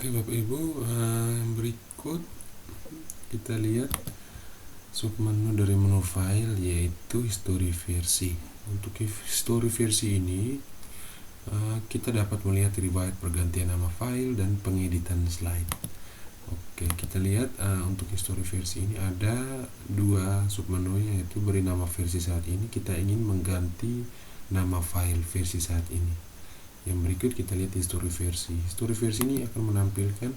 Oke Bapak Ibu, berikut kita lihat submenu dari menu file, yaitu history versi. Untuk history versi ini kita dapat melihat riwayat pergantian nama file dan pengeditan slide. Oke, kita lihat untuk history versi ini ada dua submenu, yaitu beri nama versi saat ini. Kita ingin mengganti nama file versi saat ini. Yang berikut kita lihat history versi. History versi ini akan menampilkan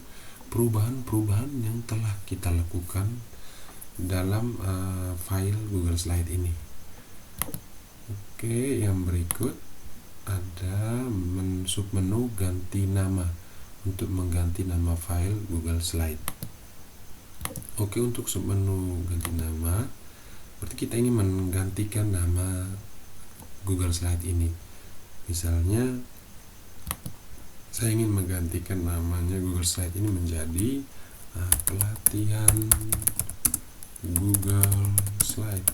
perubahan-perubahan yang telah kita lakukan dalam file Google Slide ini. Oke, yang berikut ada submenu ganti nama untuk mengganti nama file Google Slide. Oke, untuk submenu ganti nama, berarti kita ingin menggantikan nama Google Slide ini. Misalnya saya ingin menggantikan namanya Google Slide ini menjadi pelatihan Google Slide.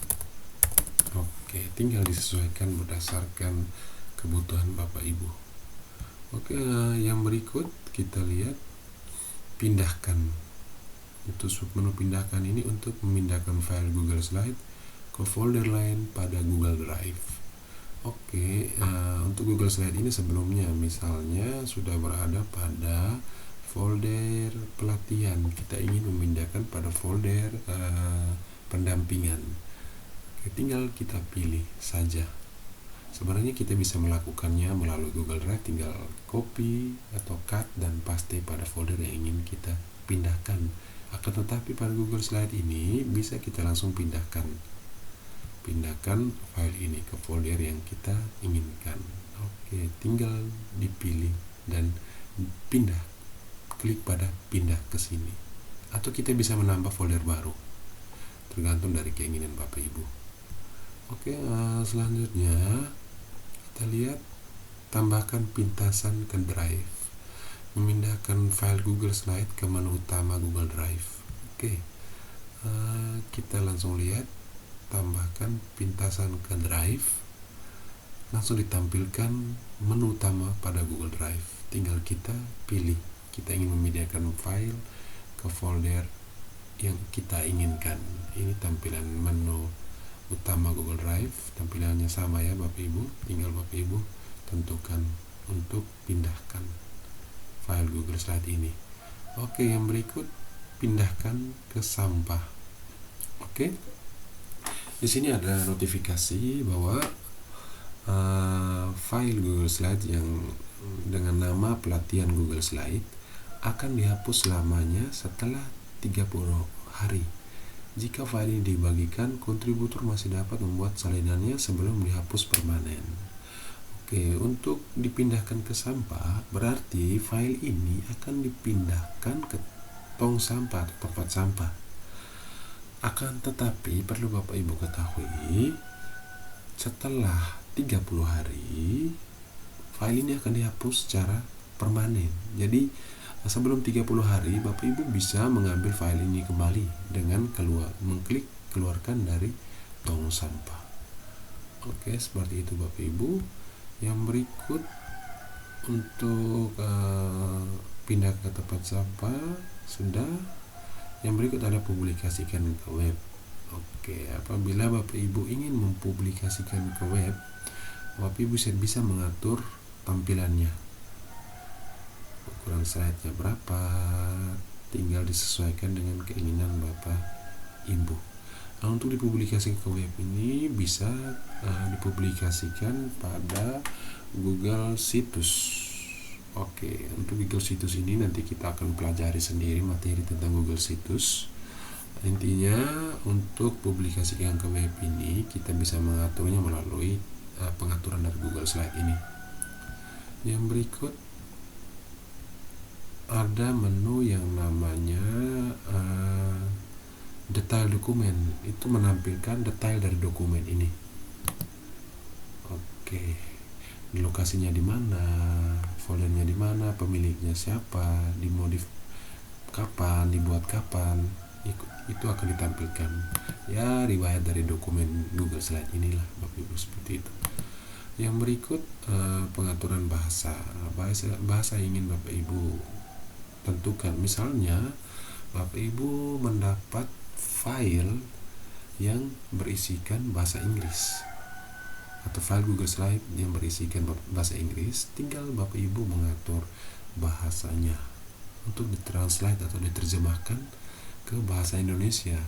Oke, tinggal disesuaikan berdasarkan kebutuhan Bapak Ibu. Oke, yang berikut kita lihat pindahkan. Untuk submenu pindahkan ini untuk memindahkan file Google Slide ke folder lain pada Google Drive. Oke, untuk Google Slide ini sebelumnya misalnya sudah berada pada folder pelatihan, kita ingin memindahkan pada folder pendampingan. Oke, tinggal kita pilih saja. Sebenarnya kita bisa melakukannya melalui Google Drive, tinggal copy atau cut dan paste pada folder yang ingin kita pindahkan. Akan tetapi pada Google Slide ini bisa kita langsung pindahkan file ini ke folder yang kita inginkan. Oke, tinggal dipilih dan pindah, klik pada pindah ke sini, atau kita bisa menambah folder baru, tergantung dari keinginan Bapak Ibu. Oke, selanjutnya kita lihat tambahkan pintasan ke Drive, memindahkan file Google Slide ke menu utama Google Drive. Oke, kita langsung lihat tambahkan pintasan ke Drive, langsung ditampilkan menu utama pada Google Drive. Tinggal kita pilih, kita ingin memindahkan file ke folder yang kita inginkan. Ini tampilan menu utama Google Drive, tampilannya sama ya Bapak Ibu, tinggal Bapak Ibu tentukan untuk pindahkan file Google Slide ini. Oke, yang berikut pindahkan ke sampah. Oke, di sini ada notifikasi bahwa file Google Slide yang dengan nama pelatihan Google Slide akan dihapus selamanya setelah 30 hari. Jika file ini dibagikan, kontributor masih dapat membuat salinannya sebelum dihapus permanen. Oke, untuk dipindahkan ke sampah, berarti file ini akan dipindahkan ke tong sampah atau tempat sampah. Akan tetapi perlu Bapak Ibu ketahui, setelah 30 hari file ini akan dihapus secara permanen. Jadi sebelum 30 hari Bapak Ibu bisa mengambil file ini kembali dengan mengklik keluarkan dari tong sampah. Oke, seperti itu Bapak Ibu. Yang berikut untuk pindah ke tempat sampah sudah. Yang berikut ada publikasikan ke web. Oke, apabila Bapak Ibu ingin mempublikasikan ke web, Bapak Ibu bisa mengatur tampilannya. Ukuran slide-nya berapa, tinggal disesuaikan dengan keinginan Bapak Ibu. Nah, untuk dipublikasikan ke web ini bisa dipublikasikan pada Google Situs. Oke, untuk Google Situs ini nanti kita akan pelajari sendiri materi tentang Google Situs. Intinya untuk publikasikan ke web ini kita bisa mengaturnya melalui pengaturan dari Google Slide ini. Yang berikut ada menu yang namanya detail dokumen. Itu menampilkan detail dari dokumen ini. Oke, lokasinya di mana, foldernya di mana, pemiliknya siapa, dimodif kapan, dibuat kapan, itu akan ditampilkan. Ya, riwayat dari dokumen Google Slide inilah Bapak Ibu, seperti itu. Yang berikut pengaturan bahasa ingin Bapak Ibu tentukan tentukan. Misalnya Bapak Ibu mendapat file yang berisikan bahasa Inggris atau file Google Slide yang berisikan bahasa Inggris, tinggal Bapak Ibu mengatur bahasanya untuk ditranslate atau diterjemahkan ke bahasa Indonesia.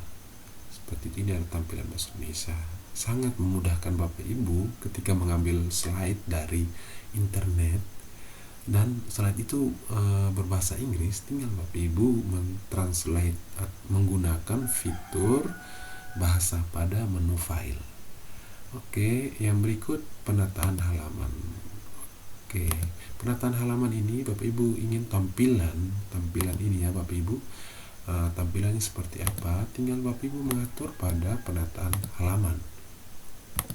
Seperti ini ada tampilan bahasa Indonesia. Sangat memudahkan Bapak Ibu ketika mengambil slide dari internet dan slide itu berbahasa Inggris, tinggal Bapak Ibu mentranslate menggunakan fitur bahasa pada menu file. Oke, yang berikut penataan halaman. Oke, penataan halaman ini Bapak Ibu ingin tampilan ini ya Bapak Ibu. Tampilannya seperti apa? Tinggal Bapak Ibu mengatur pada penataan halaman.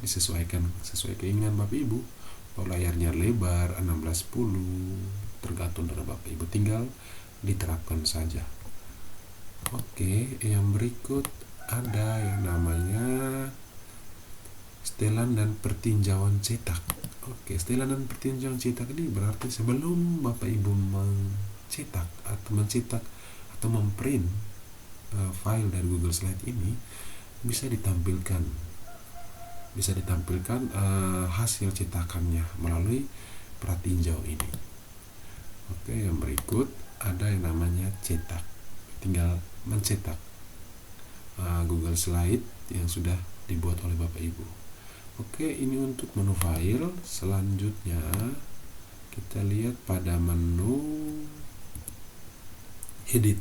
Disesuaikan sesuai keinginan Bapak Ibu. Kalau layarnya lebar 16:10 tergantung dari Bapak Ibu, tinggal diterapkan saja. Oke, yang berikut ada yang namanya setelan dan pertinjauan cetak. Oke, setelan dan pertinjauan cetak ini berarti sebelum Bapak Ibu mencetak atau memprint file dari Google Slide ini, bisa ditampilkan hasil cetakannya melalui pratinjau ini. Oke, yang berikut ada yang namanya cetak. Tinggal mencetak Google Slide yang sudah dibuat oleh Bapak Ibu. Oke, ini untuk menu file. Selanjutnya kita lihat pada menu edit.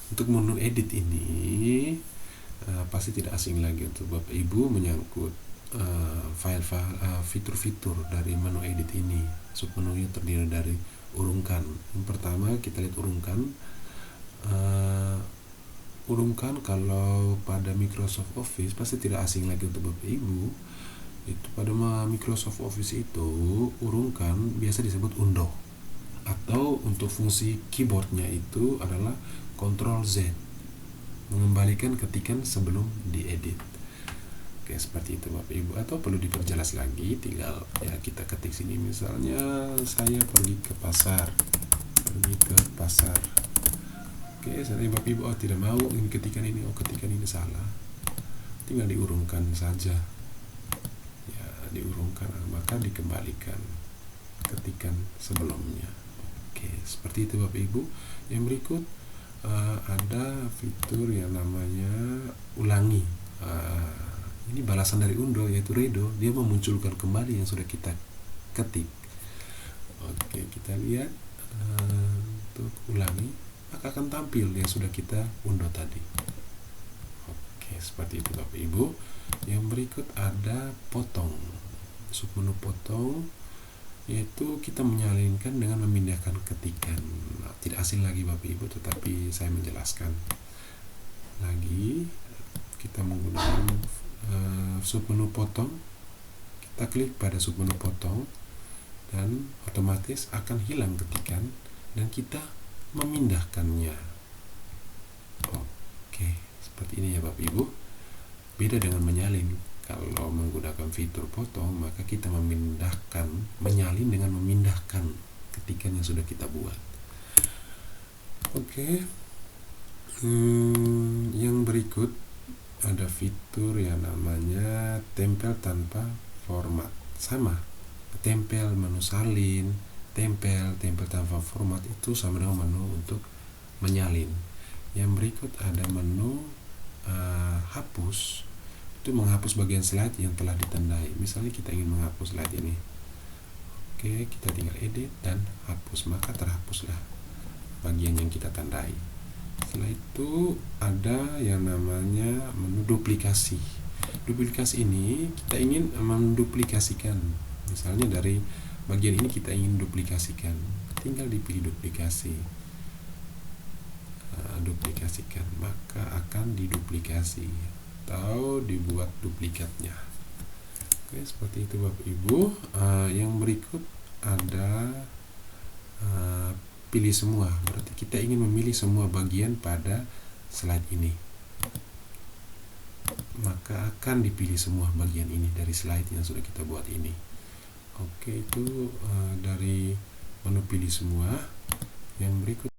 Untuk menu edit ini pasti tidak asing lagi untuk Bapak Ibu menyangkut fitur-fitur dari menu edit ini. Submenunya terdiri dari urungkan. Yang pertama kita lihat urungkan. Urungkan kalau pada Microsoft Office pasti tidak asing lagi untuk Bapak Ibu. Itu pada Microsoft Office itu urungkan biasa disebut undo, atau untuk fungsi keyboardnya itu adalah Ctrl Z, mengembalikan ketikan sebelum diedit. Oke, seperti itu Bapak Ibu. Atau perlu diperjelas lagi, tinggal ya kita ketik sini, misalnya saya pergi ke pasar. Oke, seandainya Bapak Ibu tidak mau ini ketikan ini, ketikan ini salah, tinggal diurungkan saja. Ya, diurungkan, maka dikembalikan ketikan sebelumnya. Oke, seperti itu Bapak Ibu. Yang berikut ada fitur yang namanya ulangi. Ini balasan dari undo, yaitu redo. Dia memunculkan kembali yang sudah kita ketik. Oke, kita lihat untuk ulangi, maka akan tampil yang sudah kita undo tadi. Oke, seperti itu Bapak Ibu. Yang berikut ada potong. Submenu potong, yaitu kita menyalinkan dengan memindahkan ketikan. Tidak asing lagi Bapak Ibu, tetapi saya menjelaskan lagi. Kita menggunakan submenu potong. Kita klik pada submenu potong dan otomatis akan hilang ketikan dan kita memindahkannya. Oke, seperti ini ya Bapak Ibu. Beda dengan menyalin. Kalau menggunakan fitur potong, maka kita menyalin dengan memindahkan ketikan yang sudah kita buat. Oke. Yang berikut ada fitur yang namanya tempel tanpa format. Sama, tempel menu salin, tempel tanpa format itu sama dengan menu untuk menyalin. Yang berikut ada menu hapus. Itu menghapus bagian slide yang telah ditandai. Misalnya kita ingin menghapus slide ini. Oke, kita tinggal edit dan hapus, maka terhapuslah bagian yang kita tandai. Setelah itu ada yang namanya menu duplikasi. Duplikasi ini kita ingin menduplikasikan. Misalnya dari bagian ini kita ingin duplikasikan. Tinggal dipilih duplikasi. Duplikasikan, maka akan diduplikasi atau dibuat duplikatnya. Oke, seperti itu Bapak Ibu. Yang berikut ada pilih semua. Berarti kita ingin memilih semua bagian pada slide ini, maka akan dipilih semua bagian ini dari slide yang sudah kita buat ini. Oke, itu dari menu pilih semua. Yang berikut